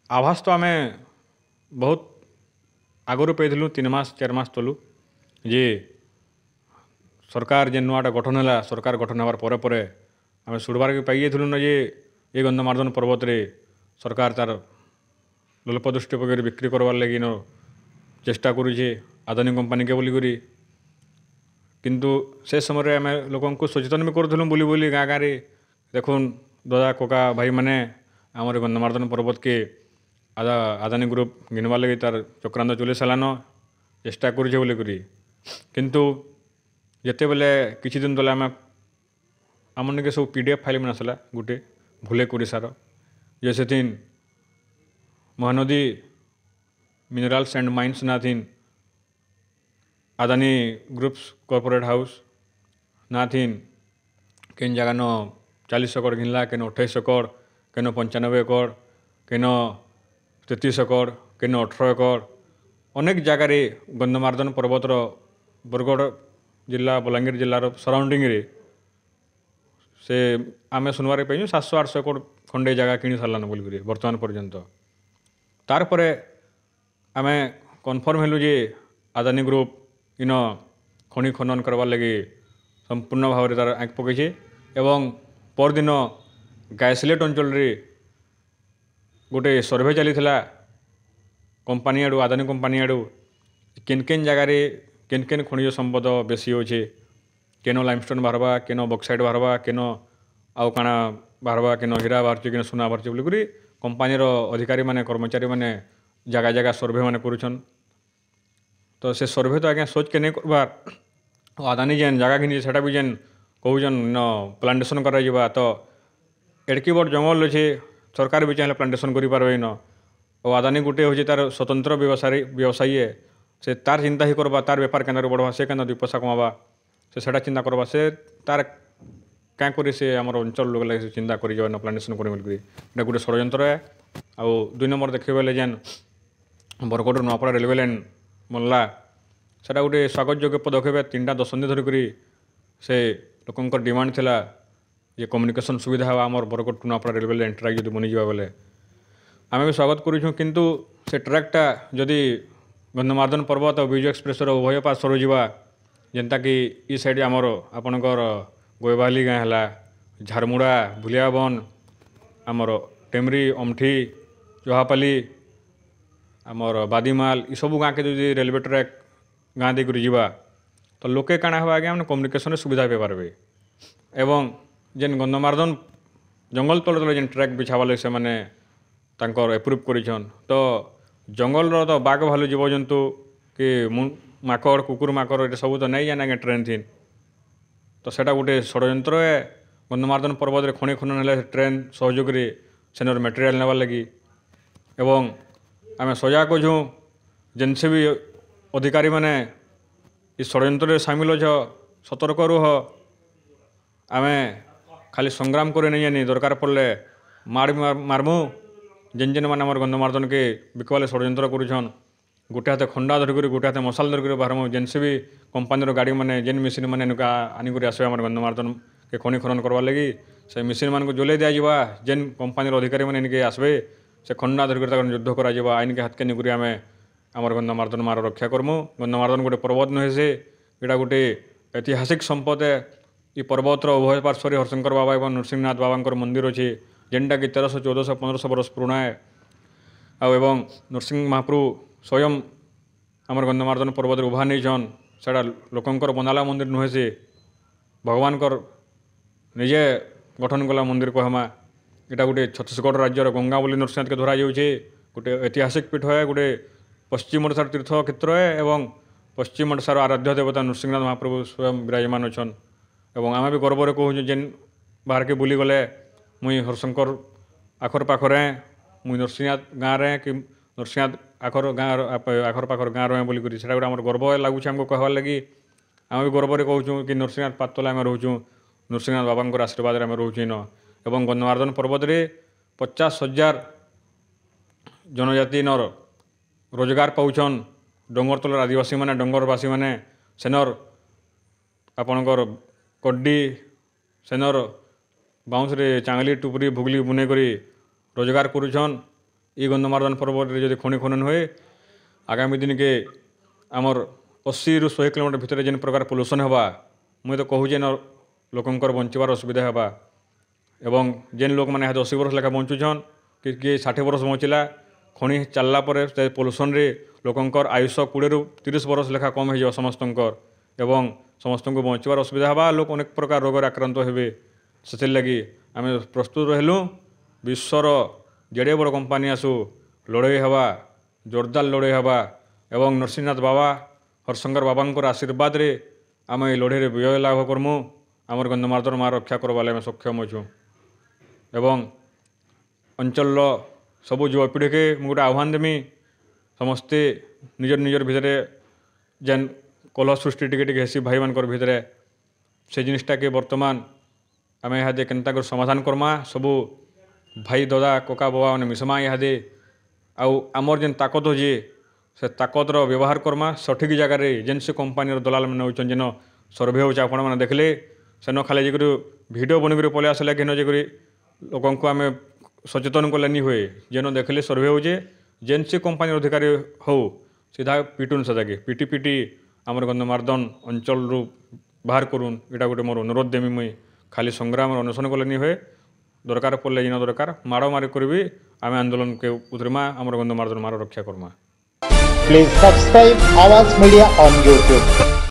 आभास तो आम बहुत आगु पाइलु 3 मास 4 मास तलु जे सरकार जे नुआटा गठन है सरकार गठन हबार पर आम शुणबार के पाई न जे ये गंधमार्दन पर्वत रे सरकार तार लोलपदृष्टि पकड़ बिक्री करवार लगी न चेष्टा करुचे आदानी कंपानी के बोलिकी किंतु से समय आम लोक सचेतन भी करूँ बुली बुली गाँ गाँव देखुन दादा कोका भाई मैंने आमर गंधमार्दन पर्वत के आदानी ग्रुप घिनबार लगी तार चक्रांत चुले सारान चेष्टा करुचे बोलिकी किंतु जिते बेले किछि दिन तले आम निके सब PDF फाइल में आसला गोटे भूलेक ओडिशार जे से महानदी मिनरल्स एंड माइंस ना थीन आदानी ग्रुप्स कॉर्पोरेट हाउस ना थीन केन जगह न 40 एकड़ घिनला केन 28 एकड़ केन 95 एकड़ केन 33 एकड़ केन 18 एकड़ अनेक जगार गंधमार्दन पर्वतर बरगढ़ जिला बलांगीर जिलार सराउंडिंग रे से आम सुनवार पाई 700-800 एकड़ खंडे जगह किणी सारान बोलिक बर्तमान पर्यंत तार परे आम confirm हेलु J Adani group in खनि खनन करवार लगी संपूर्ण भाव तार आँख पकईचे एवं परदिन गायसलेट अंचल गोटे सर्वे चली कंपानी आड़ू आदानी कंपानी आड़ू केन केन जगार केन केन खनिज संपद बेसी अच्छे केन लाइमस्टोन बाहरवा केन बक्साइट बाहरवा केन आउ काଣା बाहरवा केन हीरा बाहर केन सुना बाहर बोलिकी कंपानीर अधिकारी माने कर्मचारी माने जगह जगह सर्वे माने करुछन तो से सर्वे तो आज्ञा सोच के नहीं करबार आदानी जेन जगह घिनी सेटा भी जेन कहून न प्लांटेसन करा तो एड़की बड़ जंगल अच्छे सरकार भी चाहिए प्लांटेसन करें न और आदानी गोटे हूँ तार स्वतंत्र व्यवसायी से तार चिंता ही करवा तार बेपार केन्द्र बढ़वा से केन्द्र 2 पैसा कमावा से चिंता करवा से तार क्या कर से आम अंचल लोग लगे चिंता कर प्लांटेसन कर गोटे षड्यंत्र है आउ 2 नंबर देखिए बोले जेन बरगढ़ नुआपड़ा रेलवे लाइन बनला सेटा गोटे स्वागत योग्य पदक्षेप 3टा दशंधि धरिक से लोकंर डिमांड थिला जे कम्युनिकेशन सुविधा हवा आमर Bargarh to Nuapada railway line track जो बनी जावा बेले आम भी स्वागत करूँ किंतु से ट्रैकटा जदि गंधमार्दन पर्वत और विजु एक्सप्रेसर उभय पार्श्वर जावा जेनता कि ई साइड आमर आपणकर गोयबाली गाँ है झारमुड़ा भुलियाबन आमर टेमरी अमठी चोहापाली आमर बादीमाल ये सब गाँ के जो रेलवे ट्रैक गाँ देकर जावा तो लोके काଣା हवा आगे कम्युनिकेशन सुविधा पे पारबे एवं जेन गंधमार्दन जंगल तले तले जेन ट्रैक बिछावा लगे से माने तांकर एप्रुव करिछन तो जंगल तो बाघ भालू जीवजंतु कि माकड़ कुकुर माकड़ ये सब तो नहीं जाना ट्रेन थी तो सेटा गोटे षड्यंत्र है गंधमार्दन पर्वत रे खनि खनन है ट्रेन सहयोग सेनर मटेरियल नेबार लगी एवं आम सजाग अच्छु जेन से भी अधिकारी माने इस षड्यंत्र सामिल अछ सतर्क रुह आम खाली संग्राम कर नहीं जानी दरकार पड़े मारमु जेन जेन मैंने आम गंधमार्दन के बिकवाले षड्यंत्र करुछन गोटे हाथ खंडा धरिक गोटे हाथ मसाल धरिक बाहर जेन से भी कंपानीर गाड़ी मैंने जेन मेसीन मैंने आनिक आसवे आम गंधमार्दन के खनि खनन करवार लगी से मेसीन मान को जोले दिजा जेन कंपानीर अधिकारी मैंने इनके आसवे से खंडा धरिक युद्ध करा आईन के हाथ के निकरी आम आमर गंधमार्दन मार रक्षा करमु गंधमार्दन गोटे पर्वत नुहे से यहाँ गोटे ऐतिहासिक संपद है ये पर्वतर उभय पार्श्वर हरशंकर बाबा और नृसिंहनाथ बाबा मंदिर अच्छे जेनटा कि 1300 1400 1500 बरस पुराना है आउ नृसिंह महाप्रभु स्वयं आमर गंधमार्दन पर्वत उभा नहीं छन सेटा लोकंकर बनाला मंदिर नुहे से भगवान निजे गठन कला मंदिर कहमा यहाँ गोटे छत्तीसगढ़ राज्यर गंगा बोली नृसिंहनाथ के धरा जाऊे गोटे ऐतिहासिक पीठ है गोटे पश्चिम ओडिशार तीर्थ क्षेत्र है एवं पश्चिम ओडिशार आराध्य देवता नृसिंहनाथ महाप्रभु स्वयं विराजमान अच्छन एवं आम भी गर्व कहूँ जेन बाहर के बुली गले मुई हरशंकर आखर पाखरे मुई नृसिंहनाथ गाँव रे कि नृसिंहनाथ आखर गाँव आखर पाखर गाँव रहे बोलिक से गोटे गर्व लगुच आमको कहवार लगी आम भी गर्व कहूँ कि नृसिंहनाथ पातला आम रोचु नृसिंहनाथ बाबा आशीर्वाद आम रोचु इन एवं गंधमार्दन पर्वत रे 50,000 जनजाति नर रोजगार पाउछन डोंगर तलर आदिवासी माने डोंगरवासी माने सेनर आपणकर कड्डी सेनर बाउंस रे चांगली टुपरी भुगली बुने करी रोजगार करुछन ये गंधमार्दन पर्वत रे जदि खनि खनन हुए आगामी दिन के आमर 80 ରୁ 100 किलोमीटर भितर जेन प्रकार पोल्यूशन हवा मुझे तो कहूँ जेन लोकंकर बंचवार असुविधा हवा एवं जेन लोक मैंने 80 वर्ष लेखा बंचुछन कि किए 60 वर्ष बंचिला खनि चलला पर पोल्यूशन रे लोकंकर आयुष 20 ରୁ 30 वर्ष लेखा कम हो समस्तंकर एवं समस्त को बंचवार असुविधा हवा लोक अनेक प्रकार रोग आक्रांत हेबे से लगी आम प्रस्तुत रहलु विश्वर जेड़े बड़ कंपानी आसू लड़े हवा जोरदार लड़े हवा एवं नरसिंहनाथ बाबा हरशंकर बाबा आशीर्वाद रे आम ये लड़े विजय लाभ करमु आमर गंधमार्दन माँ रक्षा करवाले आम सक्षम अच्छु एवं अंचल सबु युवापीढ़ी के मुझे गोटे आह्वान देमी समस्ते निजर निजर भितर जेन कलह सृष्टि टिके हेसी भाई मान भितर से जिनिसटा के बर्तमान आम इहादे केन्ता कर समाधान करमा सबू भाई दादा कका बाबा मैंने मिसमा इहादे आमर जेन ताकत होजे से ताकतर व्यवहार करमा सठिक जगार जेन से कंपानी दलाल मैंने होचन जेन सर्भे हो आपण मैंने देखले सेन खाली जकर भिड बनकर पलि आसला कि जकर लोक आम सचेतन कले नहीं हुए जेन देखले सर्भे होजे जेन से कंपानी अधिकारी हो सीधा पिटुन सदाके पिटी पिटी आमर गंधमार्दन अंचल रु बाहर करूँ यहाँ गोटे मोर अनुरोध देमी मुई खाली संग्राम अन्वेषण कले नहीं हुए दरकार पड़े जिन दरकार माड़ मारी करी आम आंदोलन के उतरमा आमर गंधमार्दन मार रक्षा Karma. Please subscribe Awaaz Media on YouTube.